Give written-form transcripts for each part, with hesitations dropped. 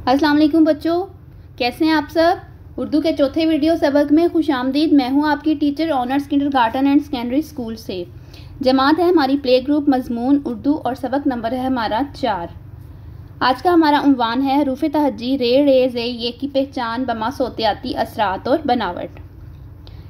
अस्सलाम वालेकुम बच्चों, कैसे हैं आप सब। उर्दू के चौथे वीडियो सबक में खुशामदीद। मैं हूं आपकी teacher honours kindergarten and secondary school से। जमात है हमारी प्ले ग्रुप मजमून उर्दू और सबक नंबर है हमारा 4। आज का हमारा उन्वान है हरूफ तहज्जी रे रे जे ये की पहचान बमा सोतियाती असरात और बनावट।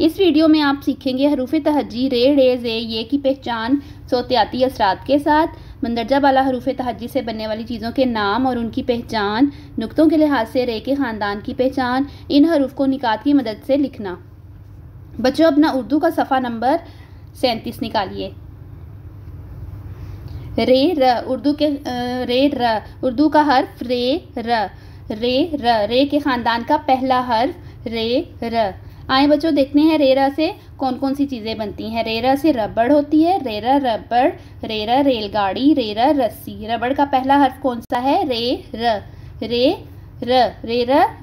इस वीडियो में आप सीखेंगे हरूफ तहज्जी रे रे जे ये की पहचान सोतियाती असरात के साथ, मंदरजा वाला हरूफ तहज्जी से बनने वाली चीज़ों के नाम और उनकी पहचान, नुक्तों के लिहाज से रे के ख़ानदान की पहचान, इन हरूफ को निकात की मदद से लिखना। बच्चों अपना उर्दू का सफ़ा नंबर 37 निकालिए। रे र उर्दू के रे र उर्दू का हर्फ रे र रे के ख़ानदान का पहला हर्फ रे र। आए बच्चों देखते हैं रेरा से कौन कौन सी चीज़ें बनती हैं। रेरा से रबड़ होती है, रेरा रबड़, रेरा रेलगाड़ी, रेरा रस्सी। रबड़ का पहला हर्फ कौन सा है? रेरा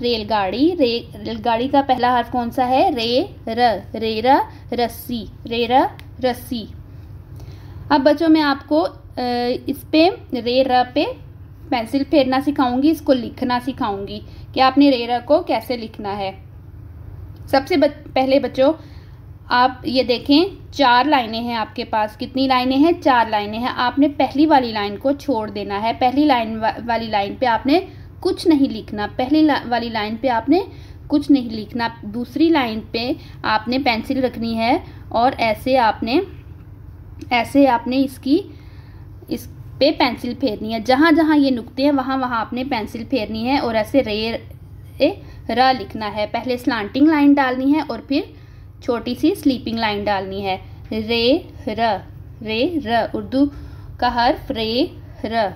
रेलगाड़ी, रेलगाड़ी का पहला हर्फ कौन सा है? रेरा रस्सी, रेरा रस्सी। अब बच्चों मैं आपको इस पे रेरा पे पेंसिल फेरना सिखाऊंगी, इसको लिखना सिखाऊंगी कि आपने रेरा को कैसे लिखना है। सबसे पहले बच्चों आप ये देखें 4 लाइनें हैं आपके पास। कितनी लाइनें हैं? 4 लाइनें हैं। आपने पहली वाली लाइन को छोड़ देना है। पहली वाली लाइन पे आपने कुछ नहीं लिखना। पहली वाली लाइन पे आपने कुछ नहीं लिखना। दूसरी लाइन पे आपने पेंसिल रखनी है और ऐसे आपने इस पे पेंसिल फेरनी है। जहाँ जहाँ ये नुक्ते हैं वहाँ वहाँ आपने पेंसिल फेरनी है और ऐसे र लिखना है। पहले स्लांटिंग लाइन डालनी है और फिर छोटी सी स्लीपिंग लाइन डालनी है। रे र उर्दू का हर्फ रे र।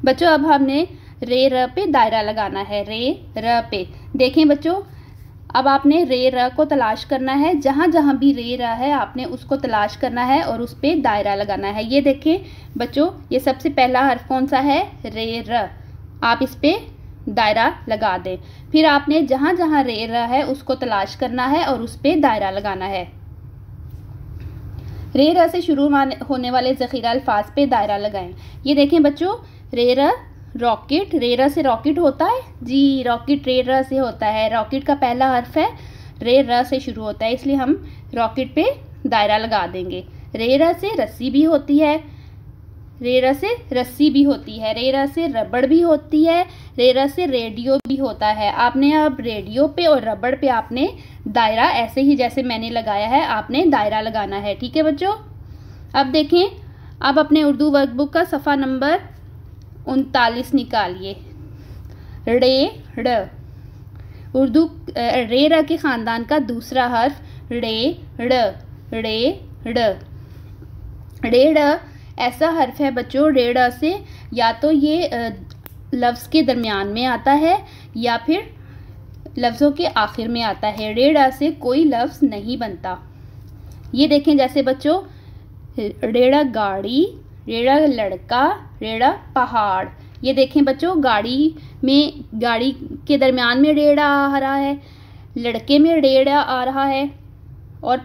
बच्चों अब हमने रे र पे दायरा लगाना है। रे र पे देखें बच्चों, अब आपने रे र को तलाश करना है। जहाँ जहाँ भी रे र है आपने उसको तलाश करना है और उस पे दायरा लगाना है। ये देखें बच्चों, ये सबसे पहला हर्फ कौन सा है? रे र। आप इस पे दायरा लगा दें। फिर आपने जहाँ जहाँ रे र है उसको तलाश करना है और उस पे दायरा लगाना है। रे र से शुरू होने वाले ज़ख़ीरा अल्फाज पे दायरा लगाएं। ये देखें बच्चों, रे र रॉकेट। रे र से रॉकेट होता है जी, रॉकेट रे र से होता है। रॉकेट का पहला हर्फ है रे र से शुरू होता है, इसलिए हम रॉकेट पे दायरा लगा देंगे। रे र से रस्सी भी होती है, रे र से रस्सी भी होती है, रे र से रबड़ भी होती है, रे र से रेडियो भी होता है। आपने अब रेडियो पे और रबड़ पे आपने दायरा ऐसे ही जैसे मैंने लगाया है आपने दायरा लगाना है। ठीक है बच्चों। अब देखें, अब अपने उर्दू वर्कबुक का सफ़ा नंबर 39 निकालिए। रे उर्दू रे र के ख़ानदान का दूसरा हर्फ रे ऐसा हर्फ है बच्चों, रे ड़ से या तो ये लफ्ज़ के दरमियान में आता है या फिर लफ्ज़ों के आखिर में आता है। रे ड़ से कोई लफ्ज़ नहीं बनता। ये देखें जैसे बच्चों, रेड़ा गाड़ी, रेड़ा लड़का, रेड़ा पहाड़। ये देखें बच्चों, गाड़ी के दरमियान में रेड़ा आ रहा है, लड़के में रेड़ा आ रहा है और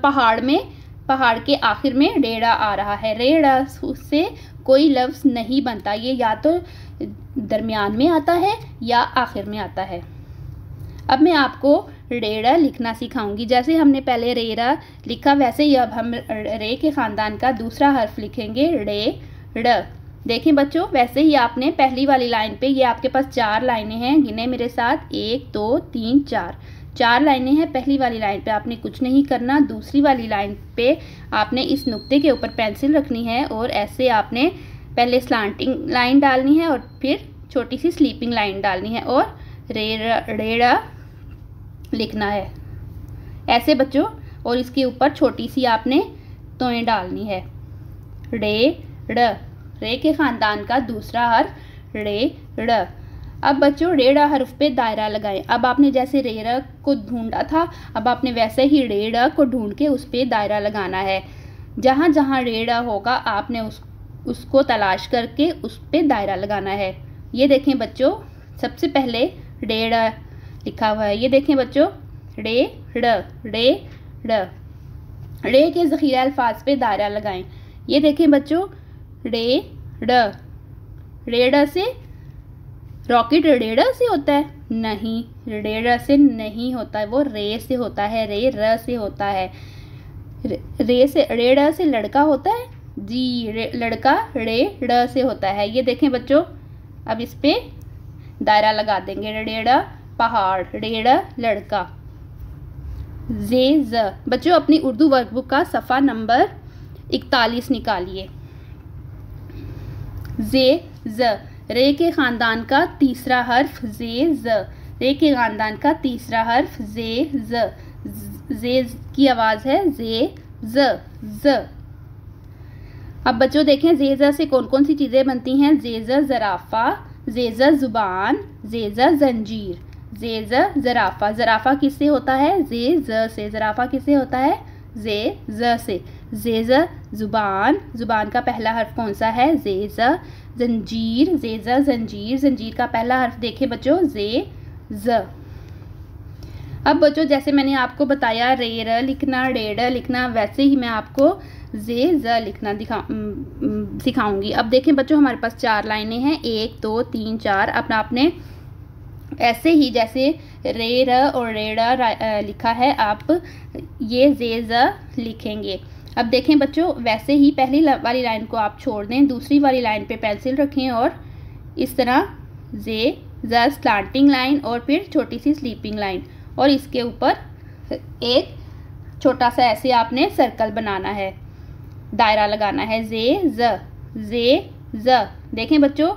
पहाड़ के आखिर में रेड़ा आ रहा है। रेड़ा से कोई लफ्ज़ नहीं बनता। ये या तो दरमियान में आता है या आखिर में आता है। अब मैं आपको रेड़ा लिखना सिखाऊंगी। जैसे हमने पहले रेड़ा लिखा वैसे ही अब हम रे के ख़ानदान का दूसरा हर्फ लिखेंगे ड़। देखें बच्चों, वैसे ही आपने पहली वाली लाइन पे, ये आपके पास 4 लाइनें हैं, गिने मेरे साथ 1 2 3 4 लाइनें हैं। पहली वाली लाइन पे आपने कुछ नहीं करना। दूसरी वाली लाइन पे आपने इस नुक्ते के ऊपर पेंसिल रखनी है और ऐसे आपने पहले स्लांटिंग लाइन डालनी है और फिर छोटी सी स्लीपिंग लाइन डालनी है और रेड़ा लिखना है ऐसे बच्चों। और इसके ऊपर छोटी सी आपने तोएं डालनी है। रे के ख़ानदान का दूसरा हर्फ ड़। अब बच्चों रेड़ा हर्फ पे दायरा लगाएं। अब आपने जैसे रेड़ा को ढूंढा था, अब आपने वैसे ही रेड़ा को ढूंढ के उस पे दायरा लगाना है। जहाँ जहाँ रेड़ा होगा आपने उसको तलाश करके उस पे दायरा लगाना है। ये देखें बच्चों, सबसे पहले रेड़ा लिखा हुआ है। ये देखें बच्चों, रे के ज़ख़ीरा अल्फाज पे दायरा लगाएं। ये देखें बच्चों, रेड़ा से रॉकेट रेड़ा से होता है? नहीं, रेड़ा से नहीं होता है, वो रे से होता है, रे र से होता है। रे से, रेड़ा से लड़का होता है जी, लड़का रे ड़ से होता है। ये देखें बच्चों, अब इस पे दायरा लगा देंगे। रेड़ा पहाड़, रेड़ा लड़का। जे ज। बच्चों अपनी उर्दू वर्कबुक का सफ़ा नंबर 41 निकालिए। जे ज, रे के ख़ानदान का तीसरा हर्फ जे ज, रे के ख़ानदान का तीसरा हर्फ जे ज। जे की आवाज़ है जे ज ज। अब बच्चों देखें जे ज से कौन कौन सी चीज़ें बनती हैं। जे ज ज़राफ़ा, जे ज ज़ुबान, जे ज ज़ंजीर। जे ज ज़राफ़ा, ज़राफ़ा किससे होता है? जे ज से। ज़राफ़ा किससे होता है? जे ज से। जे ज ज़ुबान, ज़ुबान का पहला हर्फ कौन सा है? जे ज। ज़ंजीर, जे ज ज़ंजीर, ज़ंजीर का पहला हर्फ देखें बच्चों जे ज। अब बच्चों जैसे मैंने आपको बताया रे र लिखना, रे लिखना, वैसे ही मैं आपको जे ज लिखना सिखाऊंगी। अब देखें बच्चों हमारे पास 4 लाइनें हैं, 1 2 3 4। अपना आपने ऐसे ही जैसे रे र और रेड़ा लिखा है, आप ये जे ज लिखेंगे। अब देखें बच्चों वैसे ही पहली वाली लाइन को आप छोड़ दें, दूसरी वाली लाइन पे पेंसिल रखें और इस तरह जे ज स्लांटिंग लाइन और फिर छोटी सी स्लीपिंग लाइन, और इसके ऊपर एक छोटा सा ऐसे आपने सर्कल बनाना है, दायरा लगाना है। जे ज। देखें बच्चों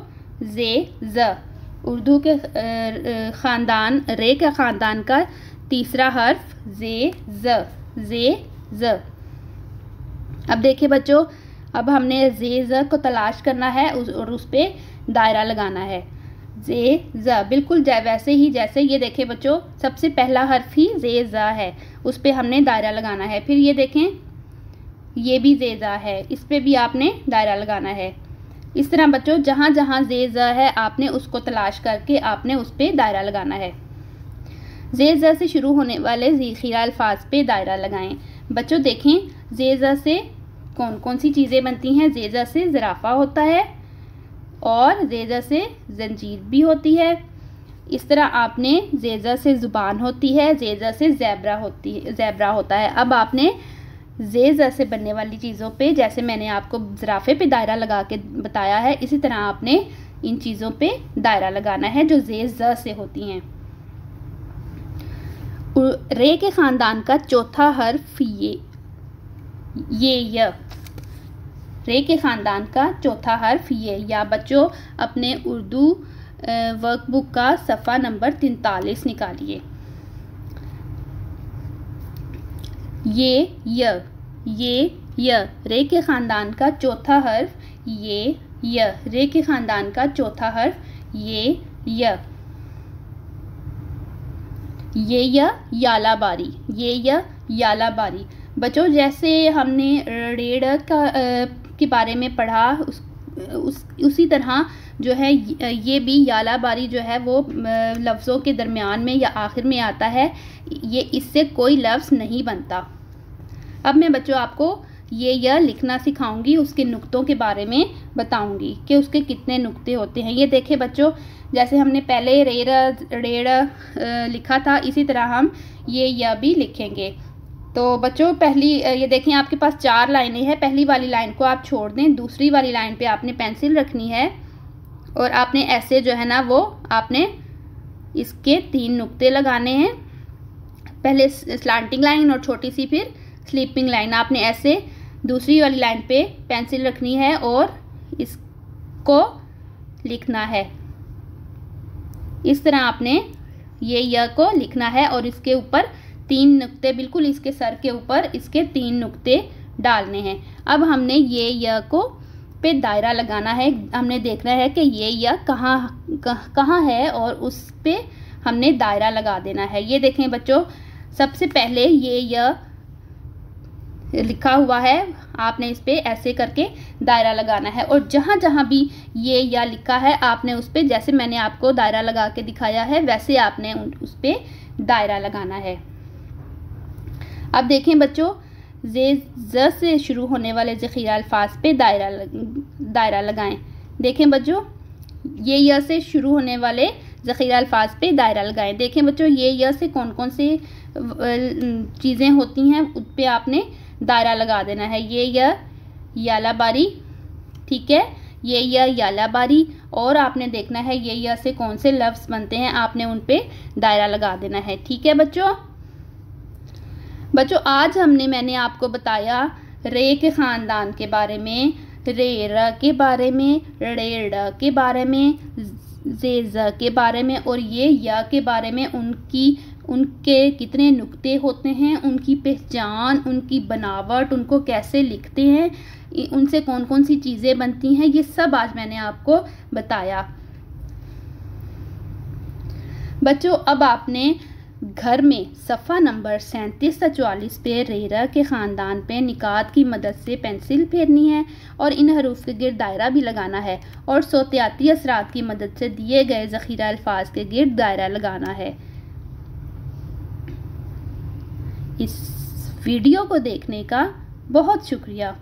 जे ज उर्दू के ख़ानदान, रे के ख़ानदान का तीसरा हर्फ जे ज। अब देखिए बच्चों, अब हमने जे ज को तलाश करना है और उस पर दायरा लगाना है। जे ज बिल्कुल वैसे ही जैसे ये देखें बच्चों, सबसे पहला हर्फ ही जे ज है, उस पर हमने दायरा लगाना है। फिर ये देखें ये भी जे ज है, इस पर भी आपने दायरा लगाना है। इस तरह बच्चों जहाँ जहाँ जे ज है आपने उसको तलाश करके आपने उस पर दायरा लगाना है। जे ज से शुरू होने वाले ज़ख़ीरा अल्फाज पे दायरा लगाएं। बच्चों देखें जे ज से कौन कौन सी चीज़ें बनती हैं। जे ज से ज़राफ़ा होता है और जे ज से ज़ंजीर भी होती है। इस तरह आपने जे ज से ज़ुबान होती है, जे ज से ज़ेब्रा होता है। अब आपने जे ज से बनने वाली चीज़ों पे, जैसे मैंने आपको ज़राफ़े पे दायरा लगा के बताया है, इसी तरह आपने इन चीज़ों पे दायरा लगाना है जो जे ज से होती हैं। रे के ख़ानदान का चौथा हर्फ य। रे के ख़ानदान का चौथा हर्फ ये। या बच्चों अपने उर्दू वर्कबुक का सफ़ा नंबर 43 निकालिए। ये रे के ख़ानदान का चौथा हर्फ ये। रे के ख़ानदान का चौथा हर्फ ये यालाबारी, यालाबारी। बच्चों जैसे हमने रेड़ा के बारे में पढ़ा उसी तरह जो है ये भी यालाबारी जो है वो लफ्ज़ों के दरमियान में या आखिर में आता है। ये इससे कोई लफ्ज़ नहीं बनता। अब मैं बच्चों आपको ये लिखना सिखाऊंगी, उसके नुक्तों के बारे में बताऊंगी कि उसके कितने नुक्ते होते हैं। ये देखें बच्चों, जैसे हमने पहले रेड़ा लिखा था, इसी तरह हम ये भी लिखेंगे। तो बच्चों पहली ये देखें आपके पास 4 लाइनें हैं। पहली वाली लाइन को आप छोड़ दें, दूसरी वाली लाइन पे आपने पेंसिल रखनी है और आपने ऐसे जो है ना वो आपने इसके 3 नुक्ते लगाने हैं। पहले स्लांटिंग लाइन और छोटी सी फिर स्लीपिंग लाइन। आपने ऐसे दूसरी वाली लाइन पे पेंसिल रखनी है और इसको लिखना है। इस तरह आपने ये को लिखना है और इसके ऊपर 3 नुक्ते, बिल्कुल इसके सर के ऊपर इसके 3 नुक्ते डालने हैं। अब हमने ये को पे दायरा लगाना है। हमने देखना है कि ये कहाँ है और उस पे हमने दायरा लगा देना है। ये देखें बच्चों, सबसे पहले ये लिखा हुआ है, आपने इस पे ऐसे करके दायरा लगाना है और जहाँ जहाँ भी ये लिखा है आपने उस पे, जैसे मैंने आपको दायरा लगा के दिखाया है, वैसे आपने उस पे दायरा लगाना है। अब देखें बच्चों, ज से शुरू होने वाले ज़ख़ीरा अल्फाज पे दायरा लगाएं। देखें बच्चों, ये य से शुरू होने वाले ज़ख़ीरा अल्फाज पे दायरा लगाएं। देखें बच्चों, ये य से कौन कौन से चीज़ें होती हैं उस पर आपने दायरा लगा देना है। ये य यालाबारी, ठीक है, ये य यालाबारी, और आपने देखना है ये य से कौन से लफ्ज़ बनते हैं, आपने उन पे दायरा लगा देना है। ठीक है बच्चों। आज मैंने आपको बताया रे के ख़ानदान के बारे में, रे र के बारे में, रे ड के बारे में, जे ज़ के बारे में, और ये य के बारे में। उनके कितने नुक्ते होते हैं, उनकी पहचान, उनकी बनावट, उनको कैसे लिखते हैं, उनसे कौन कौन सी चीज़ें बनती हैं, ये सब आज मैंने आपको बताया। बच्चों अब आपने घर में सफ़ा नंबर 37 से 44 पे रे र के ख़ानदान पे निकात की मदद से पेंसिल फेरनी है और इन हरूफ के गिर्द दायरा भी लगाना है, और सोतियाती असरात की मदद से दिए गए ज़ख़ीरा अल्फाज के गिर्द दायरा लगाना है। इस वीडियो को देखने का बहुत शुक्रिया।